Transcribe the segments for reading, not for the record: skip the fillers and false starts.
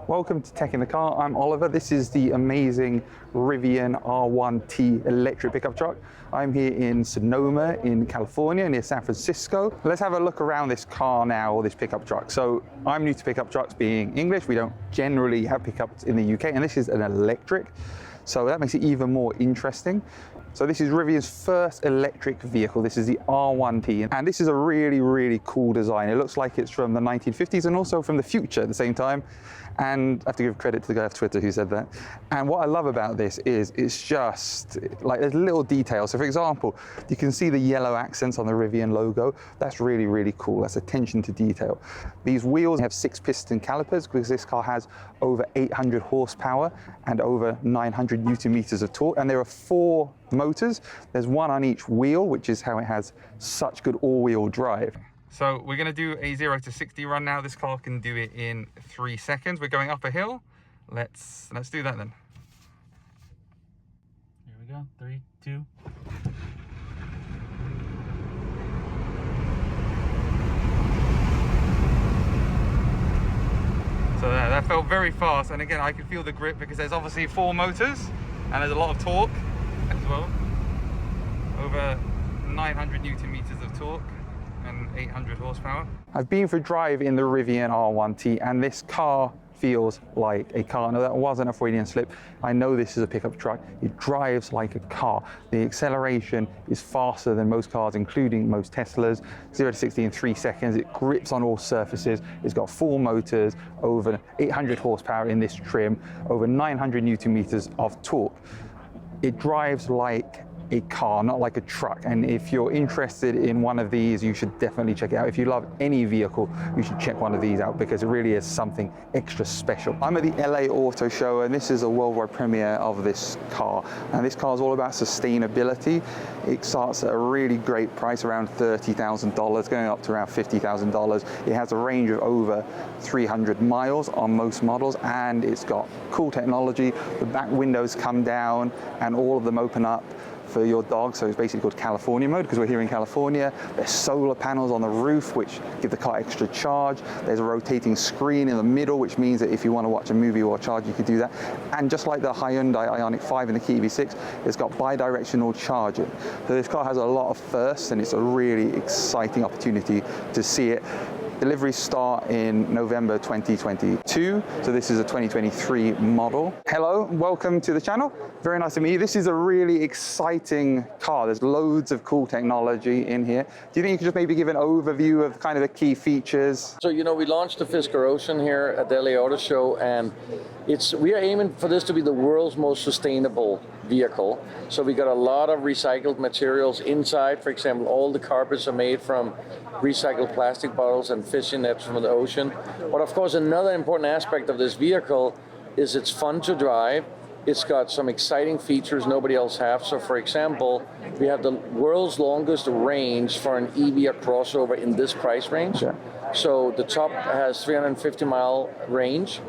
Welcome to Tech in the Car. I'm Oliver. This is the amazing Rivian R1T electric pickup truck. I'm here in Sonoma in California near San Francisco. Let's have a look around this car now, or this pickup truck. So I'm new to pickup trucks being English. We don't generally have pickups in the UK, and this is an electric. So that makes it even more interesting. So this is Rivian's first electric vehicle. This is the R1T, and this is a really, really cool design. It looks like it's from the 1950s and also from the future at the same time. And I have to give credit to the guy off Twitter who said that. And what I love about this is it's just like there's little details. So for example, you can see the yellow accents on the Rivian logo. That's really, really cool. That's attention to detail. These wheels have 6-piston calipers because this car has over 800 horsepower and over 900 Newton meters of torque. And there are 4 motors. There's one on each wheel, which is how it has such good all-wheel drive. So we're going to do a 0 to 60 run now. This car can do it in 3 seconds. We're going up a hill. Let's do that then. Here we go. 3, 2. So that felt very fast, and again I can feel the grip because there's obviously 4 motors and there's a lot of torque as well. Over 900 Newton meters of torque and 800 horsepower. I've been for a drive in the Rivian R1T, and this car feels like a car. No, that wasn't a Freudian slip. I know this is a pickup truck. It drives like a car. The acceleration is faster than most cars, including most Teslas. 0 to 60 in 3 seconds. It grips on all surfaces. It's got 4 motors, over 800 horsepower in this trim, over 900 Newton meters of torque. It drives like a car, not like a truck. And if you're interested in one of these, you should definitely check it out. If you love any vehicle, you should check one of these out because it really is something extra special. I'm at the LA Auto Show, and this is a worldwide premiere of this car. And this car is all about sustainability. It starts at a really great price, around $30,000, going up to around $50,000. It has a range of over 300 miles on most models, and it's got cool technology. The back windows come down and all of them open up for your dog, so it's basically called California mode because we're here in California. There's solar panels on the roof which give the car extra charge. There's a rotating screen in the middle, which means that if you want to watch a movie or charge, you could do that. And just like the Hyundai Ioniq 5 and the Kia EV6, it's got bi-directional charging. So this car has a lot of firsts, and it's a really exciting opportunity to see it. Deliveries start in November 2022, so this is a 2023 model. Hello, welcome to the channel. Very nice to meet you. This is a really exciting car. There's loads of cool technology in here. Do you think you could just maybe give an overview of kind of the key features? So, we launched the Fisker Ocean here at the LA Auto Show, and we are aiming for this to be the world's most sustainable vehicle. So we got a lot of recycled materials inside. For example, all the carpets are made from recycled plastic bottles and fishing nets from the ocean. But of course, another important aspect of this vehicle is it's fun to drive. It's got some exciting features nobody else has. So for example, we have the world's longest range for an EV or crossover in this price range. Yeah. So the top has 350-mile range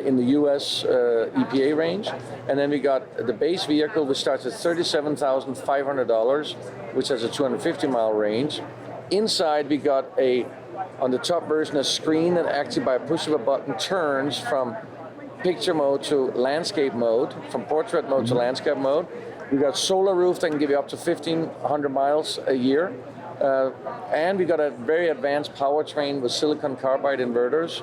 in the US EPA range. And then we got the base vehicle, which starts at $37,500, which has a 250-mile range. Inside, we got on the top version, a screen that actually by a push of a button turns from picture mode to landscape mode, from portrait mode to landscape mode. We got solar roof that can give you up to 1,500 miles a year. And we got a very advanced powertrain with silicon carbide inverters.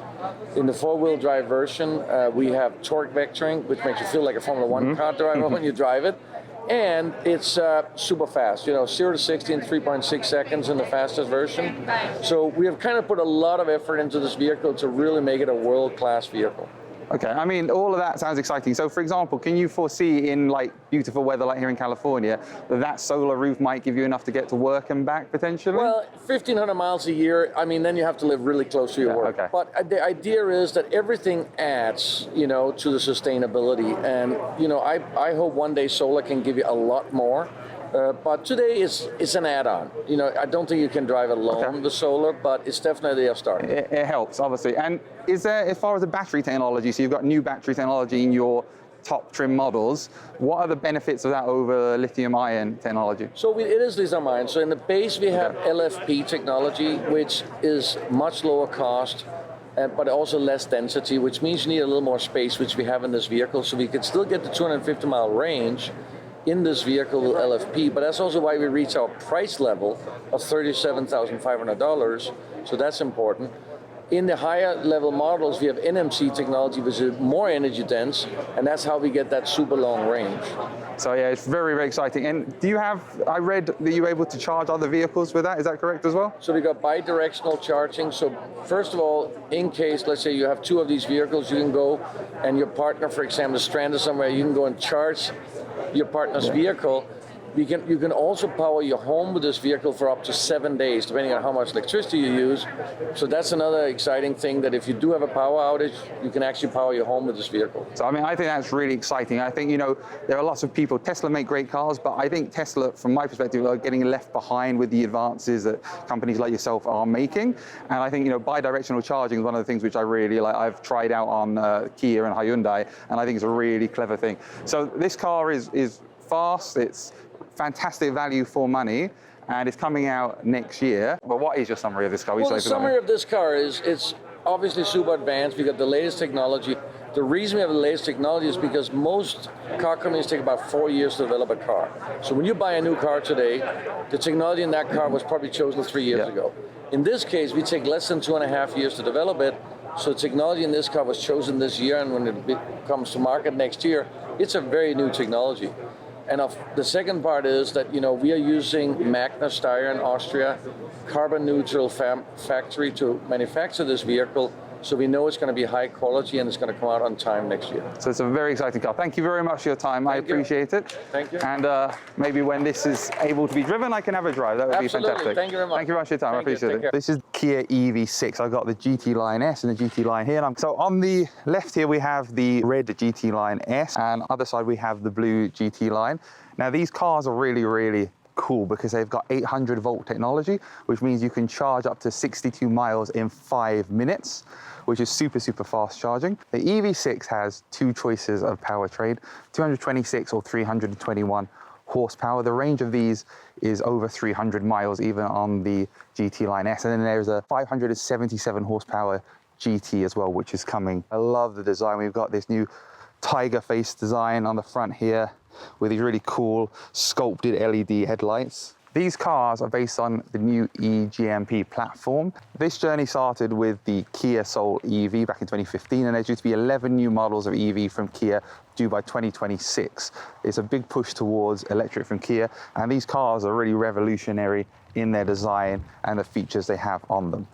In the 4-wheel drive version, we have torque vectoring, which makes you feel like a Formula 1 car driver when you drive it. And it's super fast, 0 to 60 in 3.6 seconds in the fastest version. So we have kind of put a lot of effort into this vehicle to really make it a world-class vehicle. Okay, I mean, all of that sounds exciting. So for example, can you foresee in like beautiful weather like here in California, that solar roof might give you enough to get to work and back potentially? Well, 1,500 miles a year, I mean, then you have to live really close to your work. Okay. But the idea is that everything adds, to the sustainability. And, I hope one day solar can give you a lot more. But today it's an add-on. I don't think you can drive alone the solar, but it's definitely a start. It helps, obviously. And is there, as far as the battery technology, so you've got new battery technology in your top trim models, what are the benefits of that over lithium-ion technology? So it is lithium-ion. So in the base we have LFP technology, which is much lower cost, but also less density, which means you need a little more space, which we have in this vehicle. So we could still get the 250-mile range in this vehicle with LFP, but that's also why we reach our price level of $37,500. So that's important. In the higher level models, we have NMC technology, which is more energy dense, and that's how we get that super long range. So yeah, it's very, very exciting. And do you have, I read that you're able to charge other vehicles with that, is that correct as well? So we got bi-directional charging. So first of all, in case, let's say you have two of these vehicles, you can go and your partner, for example, is stranded somewhere, you can go and charge your partner's vehicle. You can also power your home with this vehicle for up to 7 days, depending on how much electricity you use. So that's another exciting thing, that if you do have a power outage, you can actually power your home with this vehicle. So I mean, I think that's really exciting. I think, you know, there are lots of people, Tesla make great cars, but I think Tesla, from my perspective, are getting left behind with the advances that companies like yourself are making. And I think, you know, bi-directional charging is one of the things which I really like. I've tried out on Kia and Hyundai, and I think it's a really clever thing. So this car is fast, it's fantastic value for money, and it's coming out next year. But what is your summary of this car? Well, the summary of this car is it's obviously super advanced. We got the latest technology. The reason we have the latest technology is because most car companies take about 4 years to develop a car. So when you buy a new car today, the technology in that car was probably chosen 3 years ago. In this case, we take less than 2.5 years to develop it. So technology in this car was chosen this year, and when it comes to market next year, it's a very new technology. And the second part is that, you know, we are using Magna Steyr in Austria, carbon neutral factory to manufacture this vehicle. So we know it's going to be high quality and it's going to come out on time next year. So it's a very exciting car. Thank you very much for your time. I appreciate it. Thank you. And maybe when this is able to be driven, I can have a drive. That would be fantastic. Thank you very much. Thank you very much for your time. I appreciate it. Care. This is Kia EV6. I've got the GT Line S and the GT Line here. So on the left here, we have the red GT Line S, and other side, we have the blue GT Line. Now, these cars are really, really cool because they've got 800 volt technology, which means you can charge up to 62 miles in 5 minutes, which is super, super fast charging. The EV6 has two choices of powertrain, 226 or 321 horsepower. The range of these is over 300 miles, even on the GT Line S. And then there's a 577 horsepower GT as well, which is coming. I love the design. We've got this new tiger face design on the front here with these really cool sculpted LED headlights. These cars are based on the new eGMP platform. This journey started with the Kia Soul EV back in 2015, and there's due to be 11 new models of EV from Kia due by 2026. It's a big push towards electric from Kia, and these cars are really revolutionary in their design and the features they have on them.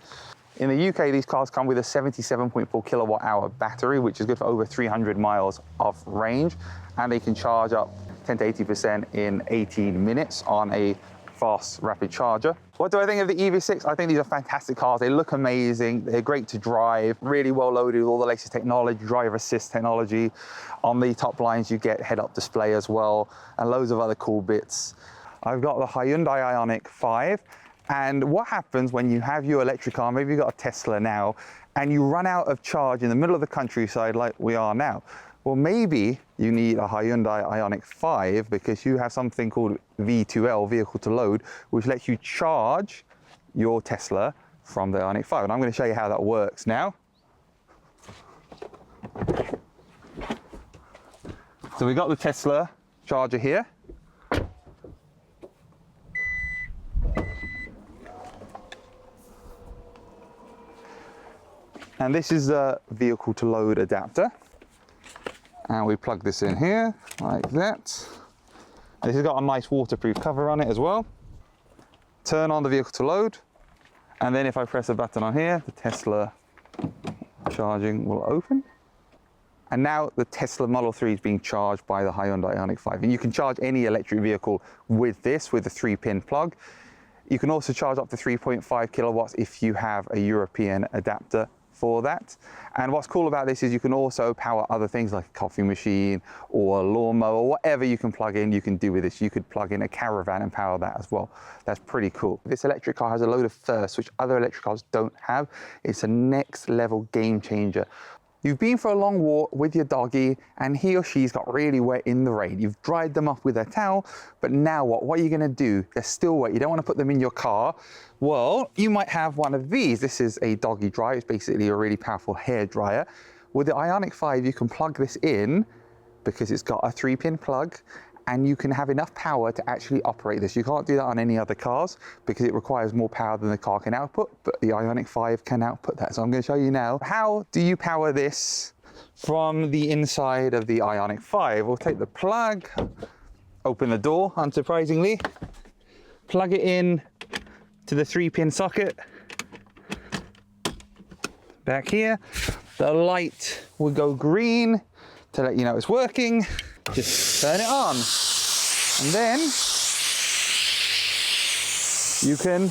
In the UK, these cars come with a 77.4 kilowatt hour battery, which is good for over 300 miles of range, and they can charge up 10 to 80% in 18 minutes on a fast, rapid charger. What do I think of the EV6? I think these are fantastic cars. They look amazing. They're great to drive, really well loaded with all the latest technology, driver assist technology. On the top lines, you get head-up display as well, and loads of other cool bits. I've got the Hyundai Ioniq 5. And what happens when you have your electric car, maybe you've got a Tesla now, and you run out of charge in the middle of the countryside like we are now? Well, maybe you need a Hyundai Ioniq 5 because you have something called V2L, vehicle to load, which lets you charge your Tesla from the Ioniq 5. And I'm going to show you how that works now. So we've got the Tesla charger here. And this is the vehicle to load adapter. And we plug this in here like that. This has got a nice waterproof cover on it as well. Turn on the vehicle to load. And then if I press a button on here, the Tesla charging will open. And now the Tesla Model 3 is being charged by the Hyundai Ioniq 5. And you can charge any electric vehicle with this, with a 3-pin plug. You can also charge up to 3.5 kilowatts if you have a European adapter for that. And what's cool about this is you can also power other things like a coffee machine or a lawnmower, or whatever you can plug in, you can do with this. You could plug in a caravan and power that as well. That's pretty cool. This electric car has a load of firsts which other electric cars don't have. It's a next level game changer. You've been for a long walk with your doggy and he or she's got really wet in the rain. You've dried them off with a towel, but now what? What are you gonna do? They're still wet. You don't wanna put them in your car. Well, you might have one of these. This is a doggy dryer. It's basically a really powerful hair dryer. With the Ioniq 5, you can plug this in because it's got a 3-pin plug, and you can have enough power to actually operate this. You can't do that on any other cars because it requires more power than the car can output, but the Ioniq 5 can output that. So I'm gonna show you now, how do you power this from the inside of the Ioniq 5? We'll take the plug, open the door, unsurprisingly, plug it in to the 3-pin socket. Back here, the light will go green to let you know it's working. Just turn it on, and then you can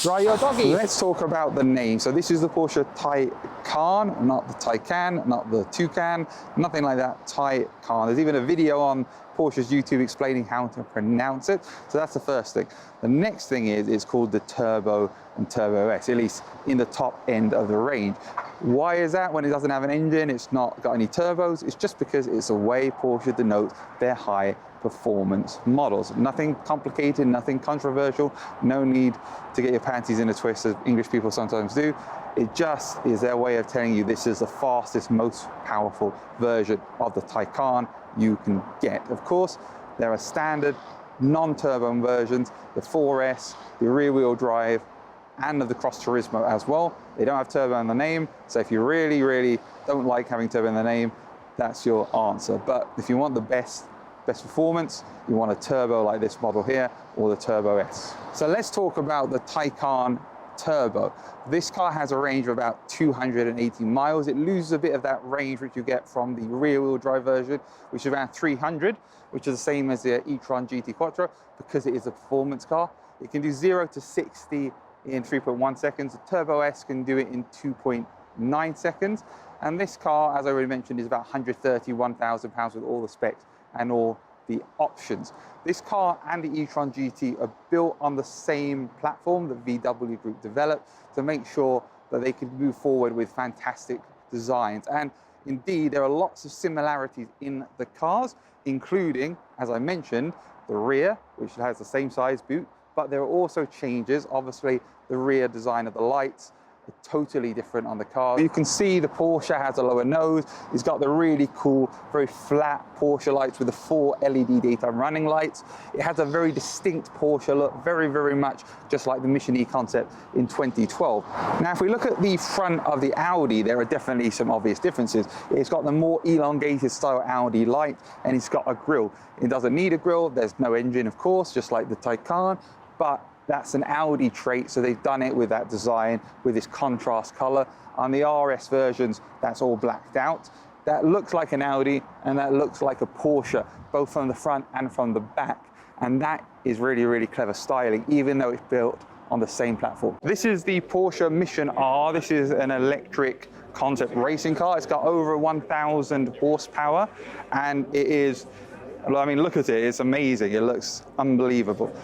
dry your doggy. Let's talk about the name. So this is the Porsche Taycan, not the Taycan, not the Toucan, nothing like that, Taycan. There's even a video on Porsche's YouTube explaining how to pronounce it. So that's the first thing. The next thing is it's called the Turbo and Turbo S, at least in the top end of the range. Why is that? When it doesn't have an engine, it's not got any turbos. It's just because it's a way Porsche denotes their high performance models. Nothing complicated, nothing controversial, no need to get your panties in a twist as English people sometimes do. It just is their way of telling you this is the fastest, most powerful version of the Taycan you can get. Of course, there are standard non-turbo versions, the 4S, the rear-wheel drive, and of the Cross Turismo as well. They don't have turbo in the name, so if you really, really don't like having turbo in the name, that's your answer. But if you want the best performance, you want a turbo like this model here, or the Turbo S. So let's talk about the Taycan Turbo. This car has a range of about 280 miles. It loses a bit of that range which you get from the rear-wheel drive version, which is around 300, which is the same as the e-Tron GT Quattro, because it is a performance car. It can do 0 to 60 in 3.1 seconds. The Turbo S can do it in 2.9 seconds. And this car, as I already mentioned, is about £131,000 with all the specs and all the options. This car and the e-Tron GT are built on the same platform that VW Group developed to make sure that they could move forward with fantastic designs. And indeed, there are lots of similarities in the cars, including, as I mentioned, the rear, which has the same size boot, but there are also changes. Obviously, the rear design of the lights are totally different on the car. You can see the Porsche has a lower nose. It's got the really cool, very flat Porsche lights with the 4 LED daytime running lights. It has a very distinct Porsche look, very, very much just like the Mission E concept in 2012. Now, if we look at the front of the Audi, there are definitely some obvious differences. It's got the more elongated style Audi light, and it's got a grille. It doesn't need a grille. There's no engine, of course, just like the Taycan, but that's an Audi trait, so they've done it with that design, with this contrast color. On the RS versions, that's all blacked out. That looks like an Audi, and that looks like a Porsche, both from the front and from the back. And that is really, really clever styling, even though it's built on the same platform. This is the Porsche Mission R. This is an electric concept racing car. It's got over 1,000 horsepower, and it is, I mean, look at it, it's amazing. It looks unbelievable.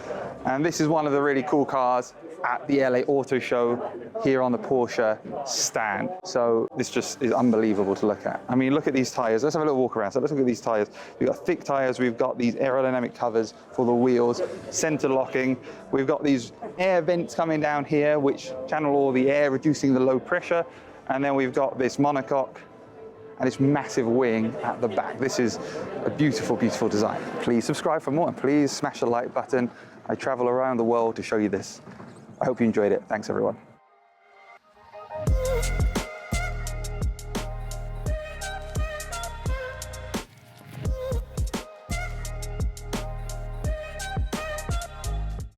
And this is one of the really cool cars at the LA Auto Show here on the Porsche stand. So this just is unbelievable to look at. I mean, look at these tires. Let's have a little walk around. So let's look at these tires. We've got thick tires. We've got these aerodynamic covers for the wheels, center locking. We've got these air vents coming down here, which channel all the air, reducing the low pressure. And then we've got this monocoque and this massive wing at the back. This is a beautiful, beautiful design. Please subscribe for more, and please smash the like button. I travel around the world to show you this. I hope you enjoyed it. Thanks, everyone.